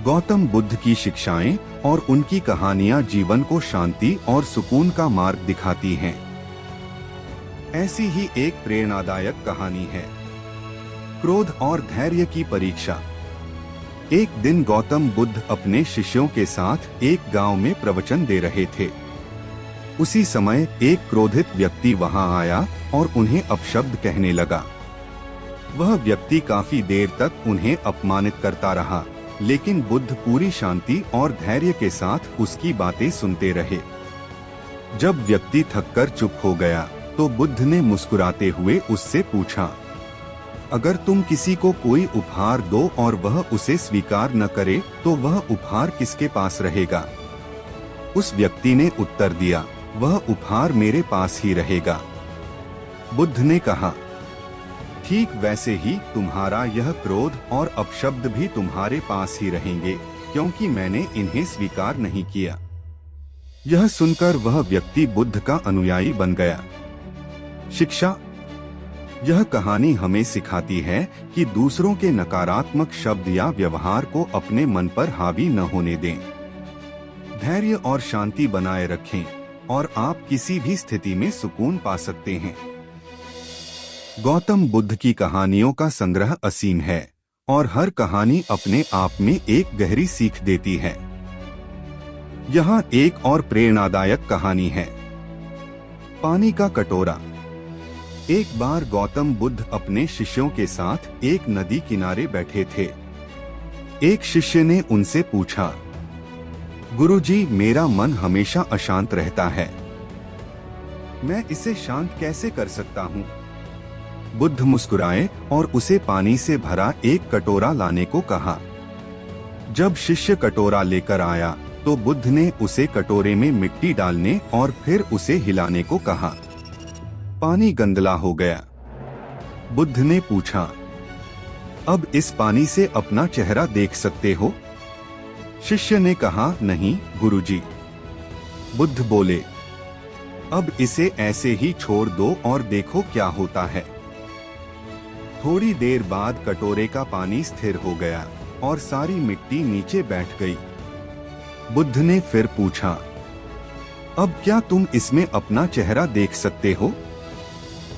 गौतम बुद्ध की शिक्षाएं और उनकी कहानियां जीवन को शांति और सुकून का मार्ग दिखाती हैं। ऐसी ही एक प्रेरणादायक कहानी है क्रोध और धैर्य की परीक्षा। एक दिन गौतम बुद्ध अपने शिष्यों के साथ एक गांव में प्रवचन दे रहे थे। उसी समय एक क्रोधित व्यक्ति वहां आया और उन्हें अपशब्द कहने लगा। वह व्यक्ति काफी देर तक उन्हें अपमानित करता रहा, लेकिन बुद्ध पूरी शांति और धैर्य के साथ उसकी बातें सुनते रहे। जब व्यक्ति थककर चुप हो गया तो बुद्ध ने मुस्कुराते हुए उससे पूछा, अगर तुम किसी को कोई उपहार दो और वह उसे स्वीकार न करे तो वह उपहार किसके पास रहेगा? उस व्यक्ति ने उत्तर दिया, वह उपहार मेरे पास ही रहेगा। बुद्ध ने कहा, ठीक वैसे ही तुम्हारा यह क्रोध और अपशब्द भी तुम्हारे पास ही रहेंगे, क्योंकि मैंने इन्हें स्वीकार नहीं किया। यह सुनकर वह व्यक्ति बुद्ध का अनुयायी बन गया। शिक्षा। यह कहानी हमें सिखाती है कि दूसरों के नकारात्मक शब्द या व्यवहार को अपने मन पर हावी न होने दें। धैर्य और शांति बनाए रखें और आप किसी भी स्थिति में सुकून पा सकते हैं। गौतम बुद्ध की कहानियों का संग्रह असीम है और हर कहानी अपने आप में एक गहरी सीख देती है। यहाँ एक और प्रेरणादायक कहानी है पानी का कटोरा। एक बार गौतम बुद्ध अपने शिष्यों के साथ एक नदी किनारे बैठे थे। एक शिष्य ने उनसे पूछा, गुरुजी, मेरा मन हमेशा अशांत रहता है, मैं इसे शांत कैसे कर सकता हूँ? बुद्ध मुस्कुराए और उसे पानी से भरा एक कटोरा लाने को कहा। जब शिष्य कटोरा लेकर आया तो बुद्ध ने उसे कटोरे में मिट्टी डालने और फिर उसे हिलाने को कहा। पानी गंदला हो गया। बुद्ध ने पूछा, अब इस पानी से अपना चेहरा देख सकते हो? शिष्य ने कहा, नहीं गुरुजी। बुद्ध बोले, अब इसे ऐसे ही छोड़ दो और देखो क्या होता है। थोड़ी देर बाद कटोरे का पानी स्थिर हो गया और सारी मिट्टी नीचे बैठ गई। बुद्ध ने फिर पूछा, अब क्या तुम इसमें अपना चेहरा देख सकते हो?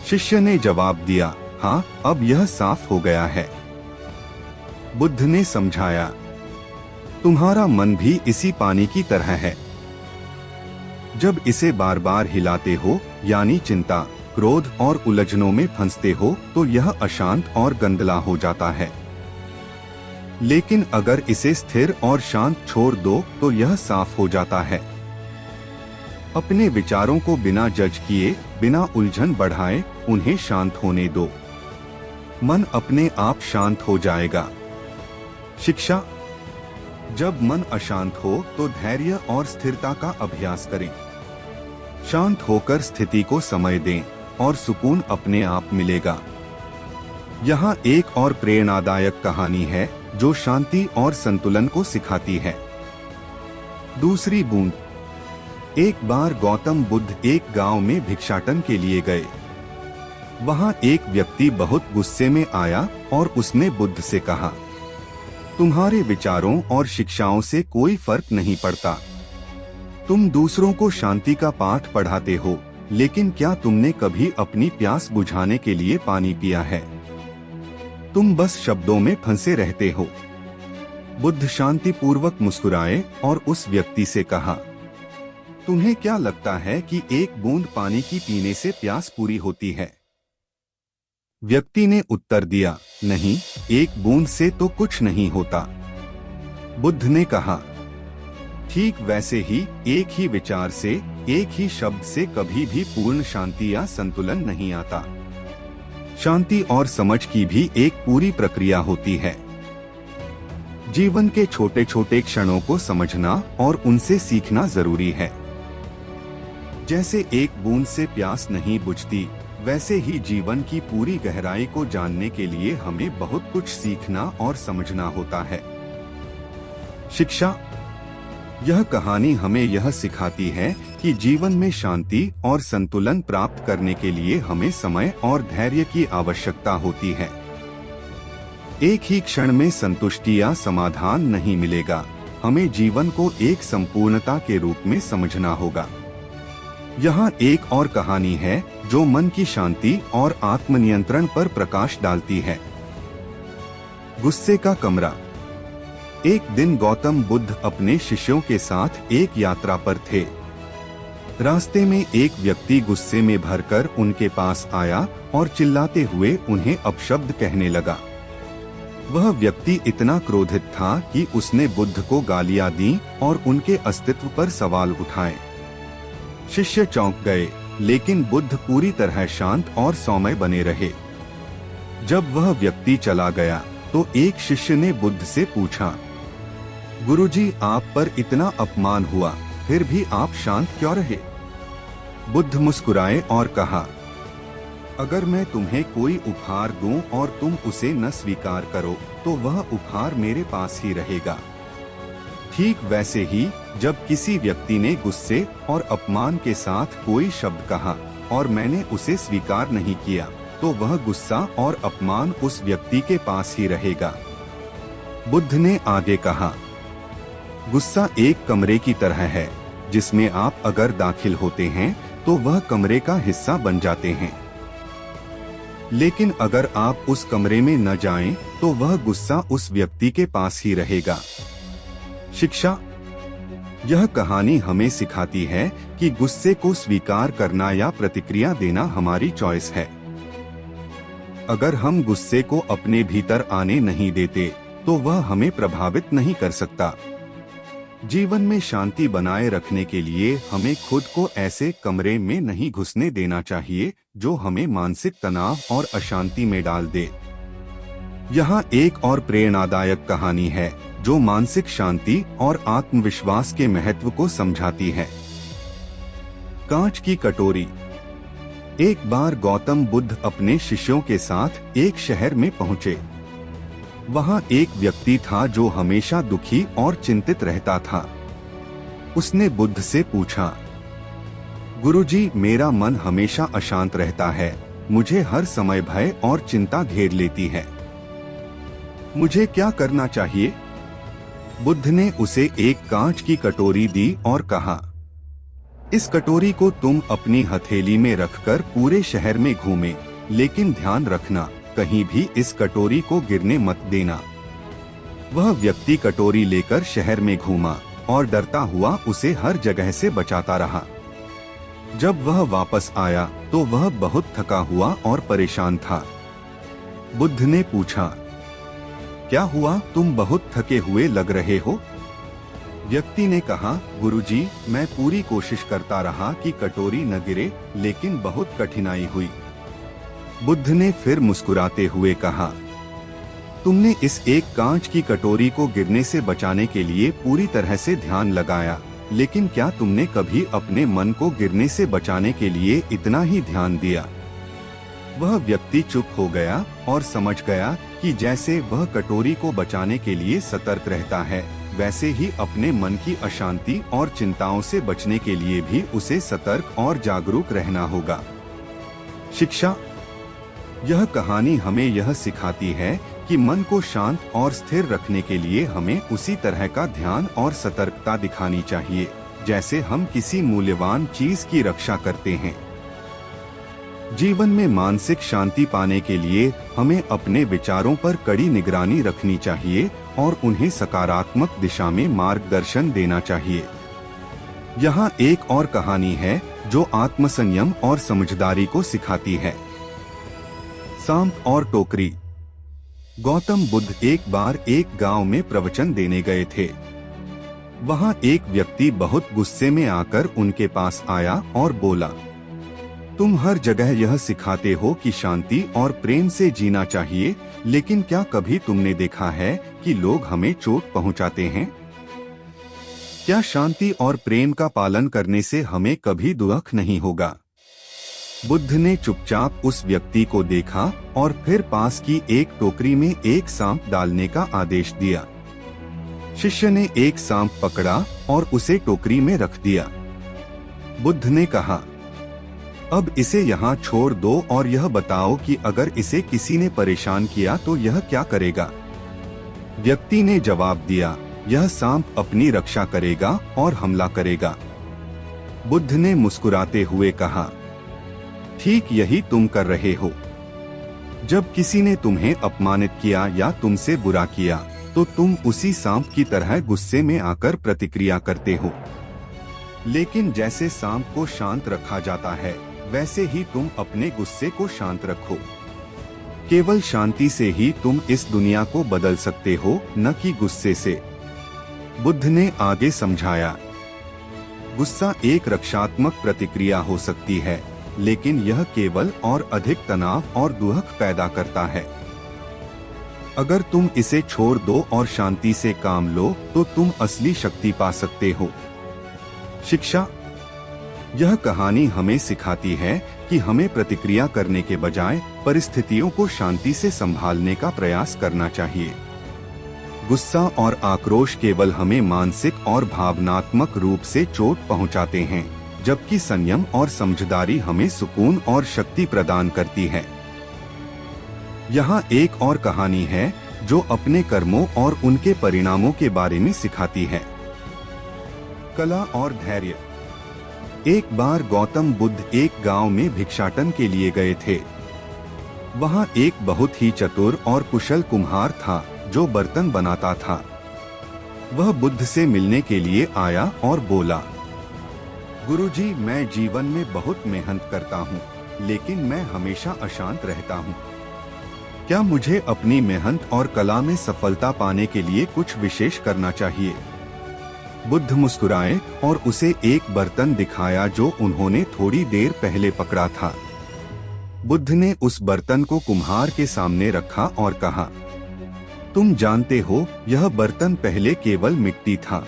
शिष्य ने जवाब दिया, हाँ, अब यह साफ हो गया है। बुद्ध ने समझाया, तुम्हारा मन भी इसी पानी की तरह है। जब इसे बार बार हिलाते हो, यानी चिंता, क्रोध और उलझनों में फंसते हो, तो यह अशांत और गंदला हो जाता है। लेकिन अगर इसे स्थिर और शांत छोड़ दो तो यह साफ हो जाता है। अपने विचारों को बिना जज किए, बिना उलझन बढ़ाए उन्हें शांत होने दो। मन अपने आप शांत हो जाएगा। शिक्षा। जब मन अशांत हो तो धैर्य और स्थिरता का अभ्यास करें। शांत होकर स्थिति को समय दें और सुकून अपने आप मिलेगा। यहाँ एक और प्रेरणादायक कहानी है जो शांति और संतुलन को सिखाती है। दूसरी बूंद। एक बार गौतम बुद्ध एक गांव में भिक्षाटन के लिए गए। वहां एक व्यक्ति बहुत गुस्से में आया और उसने बुद्ध से कहा, तुम्हारे विचारों और शिक्षाओं से कोई फर्क नहीं पड़ता। तुम दूसरों को शांति का पाठ पढ़ाते हो, लेकिन क्या तुमने कभी अपनी प्यास बुझाने के लिए पानी पिया है? तुम बस शब्दों में फंसे रहते हो। बुद्ध शांतिपूर्वक मुस्कुराए और उस व्यक्ति से कहा, तुम्हें क्या लगता है कि एक बूंद पानी की पीने से प्यास पूरी होती है? व्यक्ति ने उत्तर दिया, नहीं, एक बूंद से तो कुछ नहीं होता। बुद्ध ने कहा, ठीक वैसे ही एक ही विचार से, एक ही शब्द से कभी भी पूर्ण शांति या संतुलन नहीं आता। शांति और समझ की भी एक पूरी प्रक्रिया होती है। जीवन के छोटे छोटे क्षणों को समझना और उनसे सीखना जरूरी है। जैसे एक बूंद से प्यास नहीं बुझती, वैसे ही जीवन की पूरी गहराई को जानने के लिए हमें बहुत कुछ सीखना और समझना होता है। शिक्षा। यह कहानी हमें यह सिखाती है कि जीवन में शांति और संतुलन प्राप्त करने के लिए हमें समय और धैर्य की आवश्यकता होती है। एक ही क्षण में संतुष्टि या समाधान नहीं मिलेगा। हमें जीवन को एक संपूर्णता के रूप में समझना होगा। यहाँ एक और कहानी है जो मन की शांति और आत्मनियंत्रण पर प्रकाश डालती है। गुस्से का कमरा। एक दिन गौतम बुद्ध अपने शिष्यों के साथ एक यात्रा पर थे। रास्ते में एक व्यक्ति गुस्से में भरकर उनके पास आया और चिल्लाते हुए उन्हें अपशब्द कहने लगा। वह व्यक्ति इतना क्रोधित था कि उसने बुद्ध को गालियां दी और उनके अस्तित्व पर सवाल उठाए। शिष्य चौंक गए, लेकिन बुद्ध पूरी तरह शांत और सौम्य बने रहे। जब वह व्यक्ति चला गया तो एक शिष्य ने बुद्ध से पूछा, गुरुजी, आप पर इतना अपमान हुआ, फिर भी आप शांत क्यों रहे? बुद्ध मुस्कुराए और कहा, अगर मैं तुम्हें कोई उपहार दूं और तुम उसे न स्वीकार करो तो वह उपहार मेरे पास ही रहेगा। ठीक वैसे ही जब किसी व्यक्ति ने गुस्से और अपमान के साथ कोई शब्द कहा और मैंने उसे स्वीकार नहीं किया तो वह गुस्सा और अपमान उस व्यक्ति के पास ही रहेगा। बुद्ध ने आगे कहा, गुस्सा एक कमरे की तरह है जिसमें आप अगर दाखिल होते हैं तो वह कमरे का हिस्सा बन जाते हैं, लेकिन अगर आप उस कमरे में न जाएं तो वह गुस्सा उस व्यक्ति के पास ही रहेगा। शिक्षा। यह कहानी हमें सिखाती है कि गुस्से को स्वीकार करना या प्रतिक्रिया देना हमारी चॉइस है। अगर हम गुस्से को अपने भीतर आने नहीं देते तो वह हमें प्रभावित नहीं कर सकता। जीवन में शांति बनाए रखने के लिए हमें खुद को ऐसे कमरे में नहीं घुसने देना चाहिए जो हमें मानसिक तनाव और अशांति में डाल दे। यहाँ एक और प्रेरणादायक कहानी है जो मानसिक शांति और आत्मविश्वास के महत्व को समझाती है। कांच की कटोरी। एक बार गौतम बुद्ध अपने शिष्यों के साथ एक शहर में पहुंचे। वहां एक व्यक्ति था जो हमेशा दुखी और चिंतित रहता था। उसने बुद्ध से पूछा, गुरुजी, मेरा मन हमेशा अशांत रहता है, मुझे हर समय भय और चिंता घेर लेती है, मुझे क्या करना चाहिए? बुद्ध ने उसे एक कांच की कटोरी दी और कहा, इस कटोरी को तुम अपनी हथेली में रखकर पूरे शहर में घूमे, लेकिन ध्यान रखना कहीं भी इस कटोरी को गिरने मत देना। वह व्यक्ति कटोरी लेकर शहर में घूमा और डरता हुआ उसे हर जगह से बचाता रहा। जब वह वापस आया तो वह बहुत थका हुआ और परेशान था। बुद्ध ने पूछा, क्या हुआ, तुम बहुत थके हुए लग रहे हो? व्यक्ति ने कहा, गुरुजी, मैं पूरी कोशिश करता रहा कि कटोरी न गिरे, लेकिन बहुत कठिनाई हुई। बुद्ध ने फिर मुस्कुराते हुए कहा, तुमने इस एक कांच की कटोरी को गिरने से बचाने के लिए पूरी तरह से ध्यान लगाया, लेकिन क्या तुमने कभी अपने मन को गिरने से बचाने के लिए इतना ही ध्यान दिया? वह व्यक्ति चुप हो गया और समझ गया कि जैसे वह कटोरी को बचाने के लिए सतर्क रहता है, वैसे ही अपने मन की अशांति और चिंताओं से बचने के लिए भी उसे सतर्क और जागरूक रहना होगा। शिक्षा। यह कहानी हमें यह सिखाती है कि मन को शांत और स्थिर रखने के लिए हमें उसी तरह का ध्यान और सतर्कता दिखानी चाहिए जैसे हम किसी मूल्यवान चीज की रक्षा करते हैं। जीवन में मानसिक शांति पाने के लिए हमें अपने विचारों पर कड़ी निगरानी रखनी चाहिए और उन्हें सकारात्मक दिशा में मार्गदर्शन देना चाहिए। यहाँ एक और कहानी है जो आत्मसंयम और समझदारी को सिखाती है। सांप और टोकरी। गौतम बुद्ध एक बार एक गांव में प्रवचन देने गए थे। वहां एक व्यक्ति बहुत गुस्से में आकर उनके पास आया और बोला, तुम हर जगह यह सिखाते हो कि शांति और प्रेम से जीना चाहिए, लेकिन क्या कभी तुमने देखा है कि लोग हमें चोट पहुंचाते हैं? क्या शांति और प्रेम का पालन करने से हमें कभी दुख नहीं होगा? बुद्ध ने चुपचाप उस व्यक्ति को देखा और फिर पास की एक टोकरी में एक सांप डालने का आदेश दिया। शिष्य ने एक सांप पकड़ा और उसे टोकरी में रख दिया। बुद्ध ने कहा, अब इसे यहाँ छोड़ दो और यह बताओ कि अगर इसे किसी ने परेशान किया तो यह क्या करेगा? व्यक्ति ने जवाब दिया, यह सांप अपनी रक्षा करेगा और हमला करेगा। बुद्ध ने मुस्कुराते हुए कहा, ठीक यही तुम कर रहे हो। जब किसी ने तुम्हें अपमानित किया या तुमसे बुरा किया तो तुम उसी सांप की तरह गुस्से में आकर प्रतिक्रिया करते हो। लेकिन जैसे सांप को शांत रखा जाता है, वैसे ही तुम अपने गुस्से को शांत रखो। केवल शांति से ही तुम इस दुनिया को बदल सकते हो, न कि गुस्से से। बुद्ध ने आगे समझाया, गुस्सा एक रक्षात्मक प्रतिक्रिया हो सकती है, लेकिन यह केवल और अधिक तनाव और दुख पैदा करता है। अगर तुम इसे छोड़ दो और शांति से काम लो तो तुम असली शक्ति पा सकते हो। शिक्षा। यह कहानी हमें सिखाती है कि हमें प्रतिक्रिया करने के बजाय परिस्थितियों को शांति से संभालने का प्रयास करना चाहिए। गुस्सा और आक्रोश केवल हमें मानसिक और भावनात्मक रूप से चोट पहुंचाते हैं, जबकि संयम और समझदारी हमें सुकून और शक्ति प्रदान करती है। यहाँ एक और कहानी है जो अपने कर्मों और उनके परिणामों के बारे में सिखाती है। कला और धैर्य। एक बार गौतम बुद्ध एक गांव में भिक्षाटन के लिए गए थे। वहां एक बहुत ही चतुर और कुशल कुम्हार था जो बर्तन बनाता था। वह बुद्ध से मिलने के लिए आया और बोला, गुरुजी, मैं जीवन में बहुत मेहनत करता हूँ, लेकिन मैं हमेशा अशांत रहता हूँ। क्या मुझे अपनी मेहनत और कला में सफलता पाने के लिए कुछ विशेष करना चाहिए? बुद्ध मुस्कुराए और उसे एक बर्तन दिखाया जो उन्होंने थोड़ी देर पहले पकड़ा था। बुद्ध ने उस बर्तन को कुम्हार के सामने रखा और कहा, तुम जानते हो, यह बर्तन पहले केवल मिट्टी था।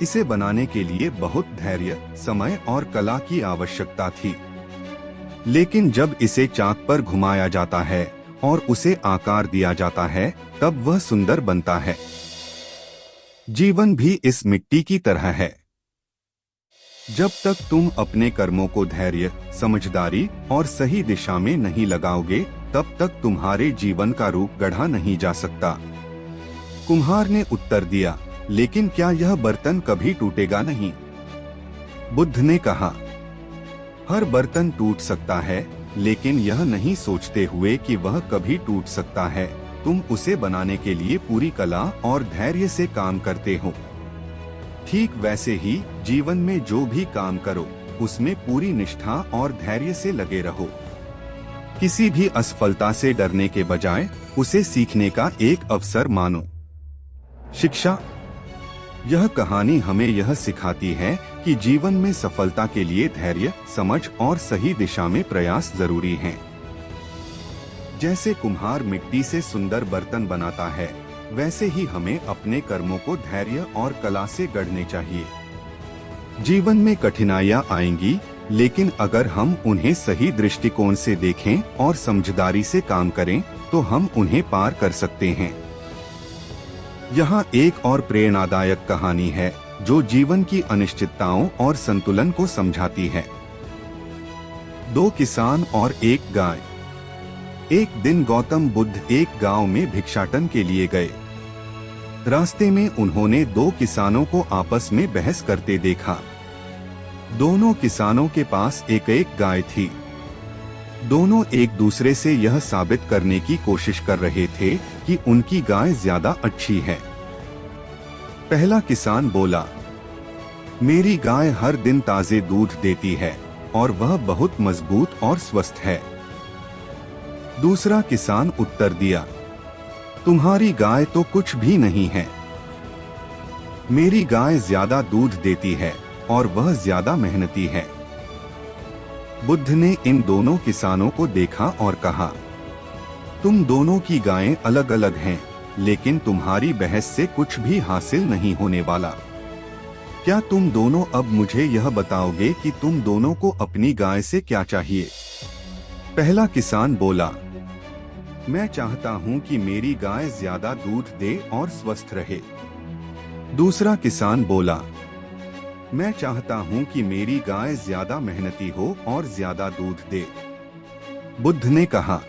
इसे बनाने के लिए बहुत धैर्य, समय और कला की आवश्यकता थी। लेकिन जब इसे चाक पर घुमाया जाता है और उसे आकार दिया जाता है, तब वह सुंदर बनता है। जीवन भी इस मिट्टी की तरह है। जब तक तुम अपने कर्मों को धैर्य, समझदारी और सही दिशा में नहीं लगाओगे, तब तक तुम्हारे जीवन का रूप गढ़ा नहीं जा सकता। कुम्हार ने उत्तर दिया, लेकिन क्या यह बर्तन कभी टूटेगा नहीं? बुद्ध ने कहा, हर बर्तन टूट सकता है, लेकिन यह नहीं सोचते हुए कि वह कभी टूट सकता है, तुम उसे बनाने के लिए पूरी कला और धैर्य से काम करते हो। ठीक वैसे ही जीवन में जो भी काम करो, उसमें पूरी निष्ठा और धैर्य से लगे रहो। किसी भी असफलता से डरने के बजाय उसे सीखने का एक अवसर मानो। शिक्षा। यह कहानी हमें यह सिखाती है कि जीवन में सफलता के लिए धैर्य, समझ और सही दिशा में प्रयास जरूरी हैं। जैसे कुम्हार मिट्टी से सुंदर बर्तन बनाता है, वैसे ही हमें अपने कर्मों को धैर्य और कला से गढ़ने चाहिए। जीवन में कठिनाइयां आएंगी, लेकिन अगर हम उन्हें सही दृष्टिकोण से देखें और समझदारी से काम करें, तो हम उन्हें पार कर सकते हैं। यहाँ एक और प्रेरणादायक कहानी है जो जीवन की अनिश्चितताओं और संतुलन को समझाती है। दो किसान और एक गाय। एक दिन गौतम बुद्ध एक गांव में भिक्षाटन के लिए गए। रास्ते में उन्होंने दो किसानों को आपस में बहस करते देखा। दोनों किसानों के पास एक एक गाय थी। दोनों एक दूसरे से यह साबित करने की कोशिश कर रहे थे कि उनकी गाय ज्यादा अच्छी है। पहला किसान बोला, मेरी गाय हर दिन ताजे दूध देती है और वह बहुत मजबूत और स्वस्थ है। दूसरा किसान उत्तर दिया, तुम्हारी गाय तो कुछ भी नहीं है। मेरी गाय ज्यादा दूध देती है और वह ज्यादा मेहनती है। बुद्ध ने इन दोनों किसानों को देखा और कहा, तुम दोनों की गायें अलग अलग हैं, लेकिन तुम्हारी बहस से कुछ भी हासिल नहीं होने वाला। क्या तुम दोनों अब मुझे यह बताओगे कि तुम दोनों को अपनी गाय से क्या चाहिए? पहला किसान बोला, मैं चाहता हूं कि मेरी गाय ज्यादा दूध दे और स्वस्थ रहे। दूसरा किसान बोला, मैं चाहता हूँ कि मेरी गाय ज्यादा मेहनती हो और ज्यादा दूध दे। बुद्ध ने कहा,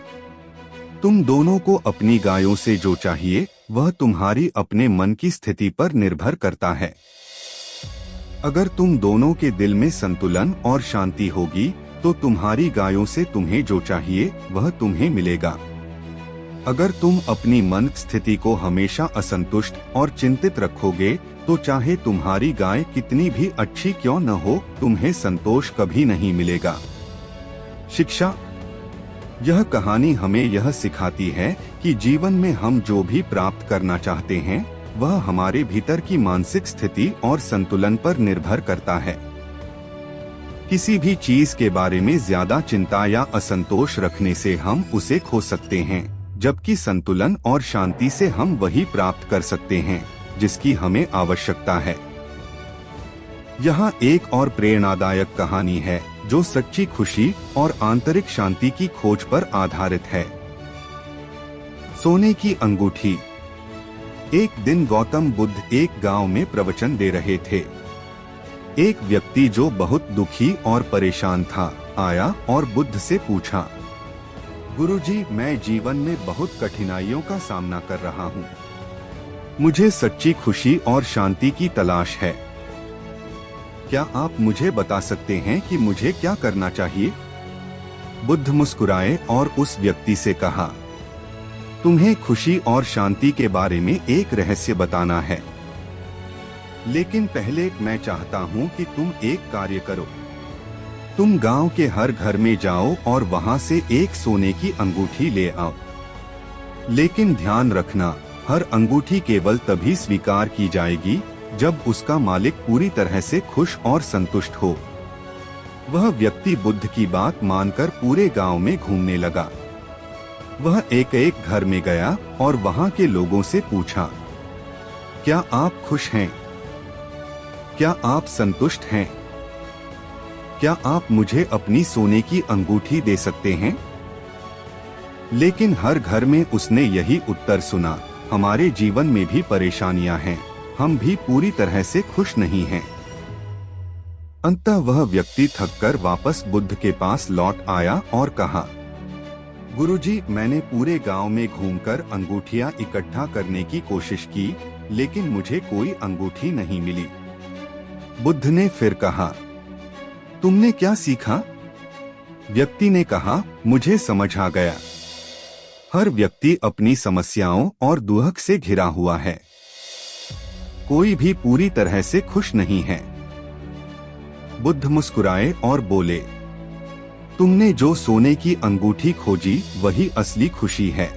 तुम दोनों को अपनी गायों से जो चाहिए वह तुम्हारी अपने मन की स्थिति पर निर्भर करता है। अगर तुम दोनों के दिल में संतुलन और शांति होगी तो तुम्हारी गायों से तुम्हें जो चाहिए वह तुम्हें मिलेगा। अगर तुम अपनी मन स्थिति को हमेशा असंतुष्ट और चिंतित रखोगे तो चाहे तुम्हारी गाय कितनी भी अच्छी क्यों न हो, तुम्हें संतोष कभी नहीं मिलेगा। शिक्षा। यह कहानी हमें यह सिखाती है कि जीवन में हम जो भी प्राप्त करना चाहते हैं वह हमारे भीतर की मानसिक स्थिति और संतुलन पर निर्भर करता है। किसी भी चीज के बारे में ज्यादा चिंता या असंतोष रखने से हम उसे खो सकते हैं, जबकि संतुलन और शांति से हम वही प्राप्त कर सकते हैं जिसकी हमें आवश्यकता है। यहाँ एक और प्रेरणादायक कहानी है जो सच्ची खुशी और आंतरिक शांति की खोज पर आधारित है। सोने की अंगूठी। एक दिन गौतम बुद्ध एक गांव में प्रवचन दे रहे थे। एक व्यक्ति जो बहुत दुखी और परेशान था आया और बुद्ध से पूछा, गुरुजी, मैं जीवन में बहुत कठिनाइयों का सामना कर रहा हूँ। मुझे सच्ची खुशी और शांति की तलाश है। क्या आप मुझे बता सकते हैं कि मुझे क्या करना चाहिए? बुद्ध मुस्कुराए और उस व्यक्ति से कहा, तुम्हें खुशी और शांति के बारे में एक रहस्य बताना है, लेकिन पहले मैं चाहता हूँ कि तुम एक कार्य करो। तुम गांव के हर घर में जाओ और वहां से एक सोने की अंगूठी ले आओ। लेकिन ध्यान रखना, हर अंगूठी केवल तभी स्वीकार की जाएगी जब उसका मालिक पूरी तरह से खुश और संतुष्ट हो। वह व्यक्ति बुद्ध की बात मानकर पूरे गांव में घूमने लगा। वह एक एक घर में गया और वहां के लोगों से पूछा, क्या आप खुश हैं? क्या आप संतुष्ट हैं? क्या आप मुझे अपनी सोने की अंगूठी दे सकते हैं? लेकिन हर घर में उसने यही उत्तर सुना, हमारे जीवन में भी परेशानियां हैं, हम भी पूरी तरह से खुश नहीं हैं। अंततः वह व्यक्ति थककर वापस बुद्ध के पास लौट आया और कहा, गुरुजी, मैंने पूरे गांव में घूमकर अंगूठियां इकट्ठा करने की कोशिश की, लेकिन मुझे कोई अंगूठी नहीं मिली। बुद्ध ने फिर कहा, तुमने क्या सीखा? व्यक्ति ने कहा, मुझे समझ आ गया। हर व्यक्ति अपनी समस्याओं और दुख से घिरा हुआ है। कोई भी पूरी तरह से खुश नहीं है। बुद्ध मुस्कुराए और बोले, तुमने जो सोने की अंगूठी खोजी वही असली खुशी है।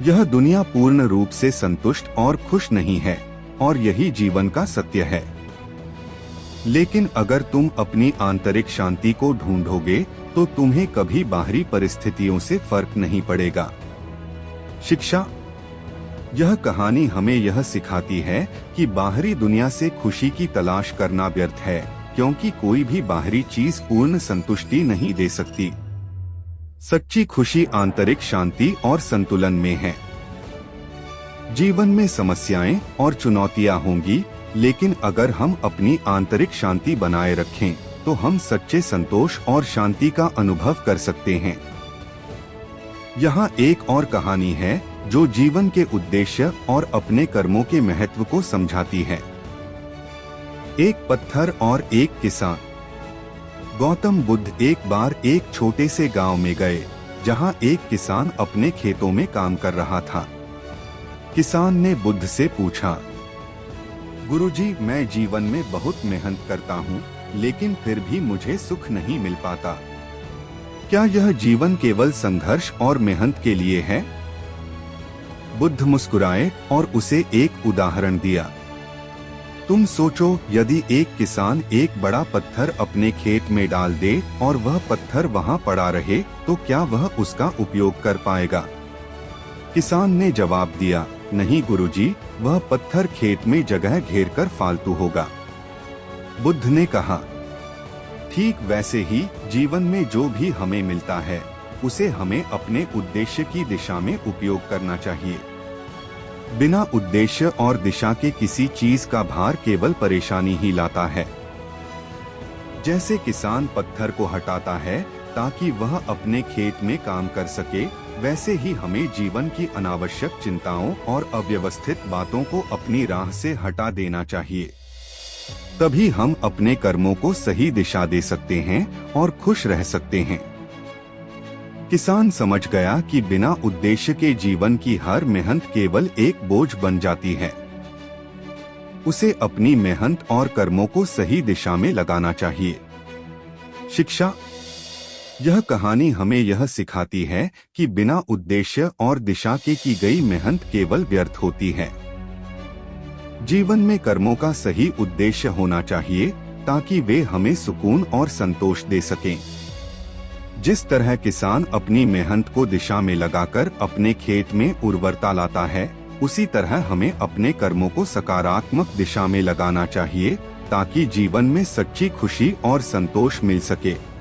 यह दुनिया पूर्ण रूप से संतुष्ट और खुश नहीं है और यही जीवन का सत्य है। लेकिन अगर तुम अपनी आंतरिक शांति को ढूंढोगे तो तुम्हें कभी बाहरी परिस्थितियों से फर्क नहीं पड़ेगा। शिक्षा। यह कहानी हमें यह सिखाती है कि बाहरी दुनिया से खुशी की तलाश करना व्यर्थ है, क्योंकि कोई भी बाहरी चीज पूर्ण संतुष्टि नहीं दे सकती। सच्ची खुशी आंतरिक शांति और संतुलन में है। जीवन में समस्याएं और चुनौतियां होंगी, लेकिन अगर हम अपनी आंतरिक शांति बनाए रखें तो हम सच्चे संतोष और शांति का अनुभव कर सकते हैं। यहाँ एक और कहानी है जो जीवन के उद्देश्य और अपने कर्मों के महत्व को समझाती है। एक पत्थर और एक किसान। गौतम बुद्ध एक बार एक छोटे से गांव में गए, जहां एक किसान अपने खेतों में काम कर रहा था। किसान ने बुद्ध से पूछा, गुरुजी, मैं जीवन में बहुत मेहनत करता हूँ, लेकिन फिर भी मुझे सुख नहीं मिल पाता। क्या यह जीवन केवल संघर्ष और मेहनत के लिए है? बुद्ध मुस्कुराए और उसे एक उदाहरण दिया। तुम सोचो, यदि एक किसान एक बड़ा पत्थर अपने खेत में डाल दे और वह पत्थर वहां पड़ा रहे तो क्या वह उसका उपयोग कर पाएगा? किसान ने जवाब दिया, नहीं गुरुजी, वह पत्थर खेत में जगह घेरकर फालतू होगा। बुद्ध ने कहा, ठीक वैसे ही जीवन में जो भी हमें मिलता है उसे हमें अपने उद्देश्य की दिशा में उपयोग करना चाहिए। बिना उद्देश्य और दिशा के किसी चीज का भार केवल परेशानी ही लाता है। जैसे किसान पत्थर को हटाता है ताकि वह अपने खेत में काम कर सके, वैसे ही हमें जीवन की अनावश्यक चिंताओं और अव्यवस्थित बातों को अपनी राह से हटा देना चाहिए। तभी हम अपने कर्मों को सही दिशा दे सकते हैं और खुश रह सकते हैं। किसान समझ गया कि बिना उद्देश्य के जीवन की हर मेहनत केवल एक बोझ बन जाती है। उसे अपनी मेहनत और कर्मों को सही दिशा में लगाना चाहिए। शिक्षा। यह कहानी हमें यह सिखाती है कि बिना उद्देश्य और दिशा के की गई मेहनत केवल व्यर्थ होती है। जीवन में कर्मों का सही उद्देश्य होना चाहिए ताकि वे हमें सुकून और संतोष दे सकें। जिस तरह किसान अपनी मेहनत को दिशा में लगाकर अपने खेत में उर्वरता लाता है, उसी तरह हमें अपने कर्मों को सकारात्मक दिशा में लगाना चाहिए ताकि जीवन में सच्ची खुशी और संतोष मिल सके।